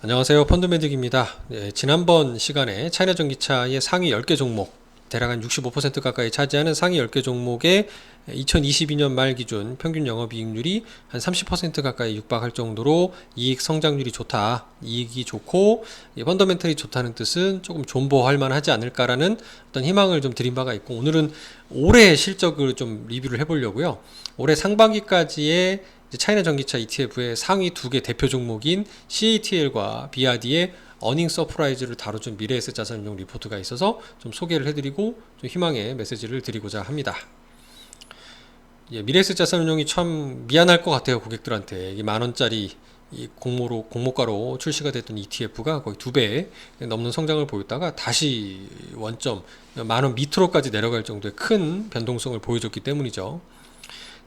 안녕하세요. 펀드매직입니다. 지난번 시간에 차이나 전기차의 상위 10개 종목, 대략 한 65% 가까이 차지하는 상위 10개 종목의 2022년 말 기준 평균 영업이익률이 한 30% 가까이 육박할 정도로 이익 성장률이 좋다, 이익이 좋고 펀더멘털이 좋다는 뜻은 조금 존버할 만하지 않을까라는 어떤 희망을 좀 드린 바가 있고, 오늘은 올해 실적을 좀 리뷰를 해보려고요. 올해 상반기까지의 차이나 전기차 ETF의 상위 2개 대표 종목인 CATL과 BRD의 어닝 서프라이즈를 다뤄준 미래에셋 자산운용 리포트가 있어서 좀 소개를 해드리고 좀 희망의 메시지를 드리고자 합니다. 미래에셋 자산운용이 참 미안할 것 같아요. 고객들한테 이 만원짜리 이 공모가로 출시가 됐던 ETF가 거의 2배 넘는 성장을 보였다가 다시 원점 만원 밑으로까지 내려갈 정도의 큰 변동성을 보여줬기 때문이죠.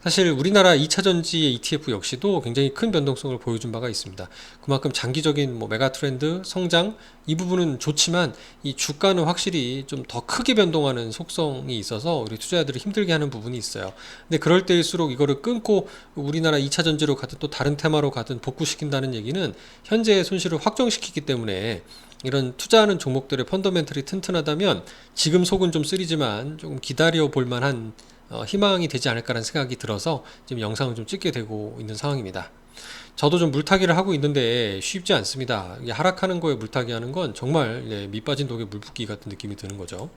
사실 우리나라 2차전지의 ETF 역시도 굉장히 큰 변동성을 보여준 바가 있습니다. 그만큼 장기적인 메가 트렌드, 성장 이 부분은 좋지만 이 주가는 확실히 좀 더 크게 변동하는 속성이 있어서 우리 투자자들이 힘들게 하는 부분이 있어요. 근데 그럴 때일수록 이거를 끊고 우리나라 2차전지로 가든 또 다른 테마로 가든 복구시킨다는 얘기는 현재의 손실을 확정시키기 때문에 이런 투자하는 종목들의 펀더멘털이 튼튼하다면 지금 속은 좀 쓰리지만 조금 기다려 볼 만한 희망이 되지 않을까라는 생각이 들어서 지금 영상을 좀 찍게 되고 있는 상황입니다. 저도 좀 물타기를 하고 있는데 쉽지 않습니다. 하락하는 거에 물타기 하는 건 정말 밑 빠진 독에 물 붓기 같은 느낌이 드는 거죠.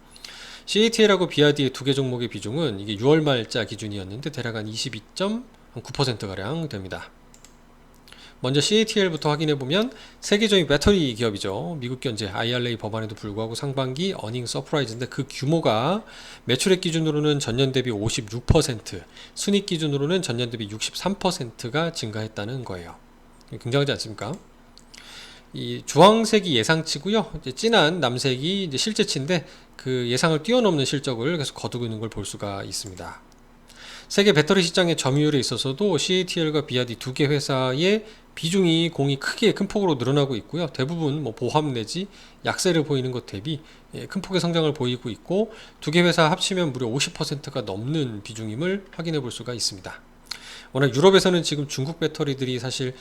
CATL하고 BRD의 2개 종목의 비중은 이게 6월 말자 기준이었는데 대략 한 22.9%가량 됩니다. 먼저 CATL부터 확인해보면 세계적인 배터리 기업이죠. 미국 견제 IRA 법안에도 불구하고 상반기 어닝 서프라이즈인데 그 규모가 매출액 기준으로는 전년 대비 56%, 순이익 기준으로는 전년 대비 63%가 증가했다는 거예요. 굉장하지 않습니까? 이 주황색이 예상치고요. 이제 진한 남색이 이제 실제치인데 그 예상을 뛰어넘는 실적을 계속 거두고 있는 걸 볼 수가 있습니다. 세계 배터리 시장의 점유율에 있어서도 CATL과 BRD 2개 회사의 비중이 공이 크게 큰 폭으로 늘어나고 있고요. 대부분 보합 내지 약세를 보이는 것 대비 큰 폭의 성장을 보이고 있고 2개 회사 합치면 무려 50%가 넘는 비중임을 확인해 볼 수가 있습니다. 워낙 유럽에서는 지금 중국 배터리들이 사실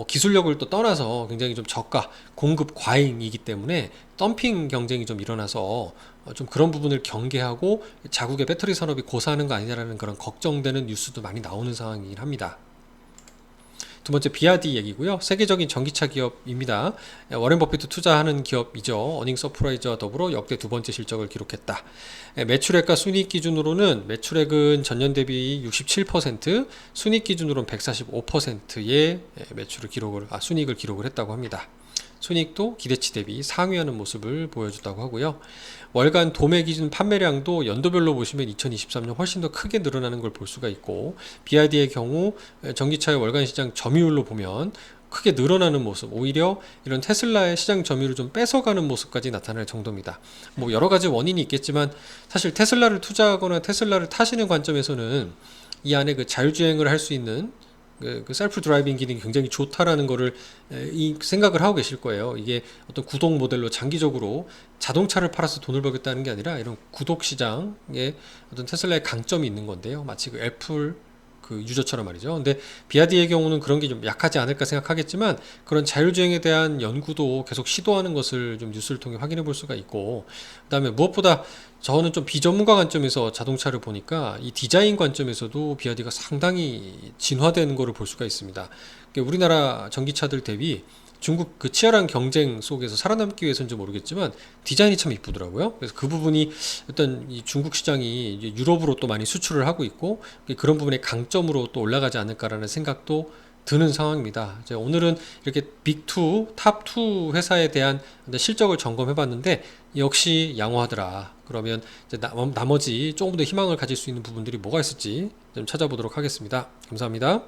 기술력을 또 떠나서 굉장히 좀 저가 공급 과잉이기 때문에 덤핑 경쟁이 좀 일어나서 좀 그런 부분을 경계하고 자국의 배터리 산업이 고사하는 거 아니냐라는 그런 걱정되는 뉴스도 많이 나오는 상황이긴 합니다. 두 번째 BRD 얘기고요. 세계적인 전기차 기업입니다. 워렌 버핏도 투자하는 기업이죠. 어닝 서프라이즈와 더불어 역대 2번째 실적을 기록했다. 매출액과 순이익 기준으로는 매출액은 전년 대비 67%, 순이익 기준으로는 145%의 순이익을 기록을 했다고 합니다. 순이익도 기대치 대비 상회하는 모습을 보여줬다고 하고요. 월간 도매 기준 판매량도 연도별로 보시면 2023년 훨씬 더 크게 늘어나는 걸 볼 수가 있고, BRD의 경우 전기차의 월간 시장 점유율로 보면 크게 늘어나는 모습, 오히려 이런 테슬라의 시장 점유율을 좀 뺏어가는 모습까지 나타날 정도입니다. 여러 가지 원인이 있겠지만 사실 테슬라를 투자하거나 테슬라를 타시는 관점에서는 이 안에 그 자율주행을 할 수 있는 그 셀프 드라이빙 기능이 굉장히 좋다라는 거를 생각을 하고 계실 거예요. 이게 어떤 구독 모델로 장기적으로 자동차를 팔아서 돈을 벌겠다는 게 아니라 이런 구독 시장에 어떤 테슬라의 강점이 있는 건데요. 마치 그 애플 그 유저처럼 말이죠. 근데 BRD의 경우는 그런 게 좀 약하지 않을까 생각하겠지만 그런 자율주행에 대한 연구도 계속 시도하는 것을 좀 뉴스를 통해 확인해 볼 수가 있고, 그다음에 무엇보다 저는 좀 비전문가 관점에서 자동차를 보니까 이 디자인 관점에서도 BRD가 상당히 진화되는 것을 볼 수가 있습니다. 우리나라 전기차들 대비 중국 그 치열한 경쟁 속에서 살아남기 위해서인지 모르겠지만 디자인이 참 이쁘더라고요. 그래서 그 부분이 어떤 이 중국 시장이 이제 유럽으로 또 많이 수출을 하고 있고 그런 부분의 강점으로 또 올라가지 않을까라는 생각도 드는 상황입니다. 오늘은 이렇게 빅2, 탑2 회사에 대한 실적을 점검해 봤는데 역시 양호하더라. 그러면 이제 나머지 조금 더 희망을 가질 수 있는 부분들이 뭐가 있을지 좀 찾아보도록 하겠습니다. 감사합니다.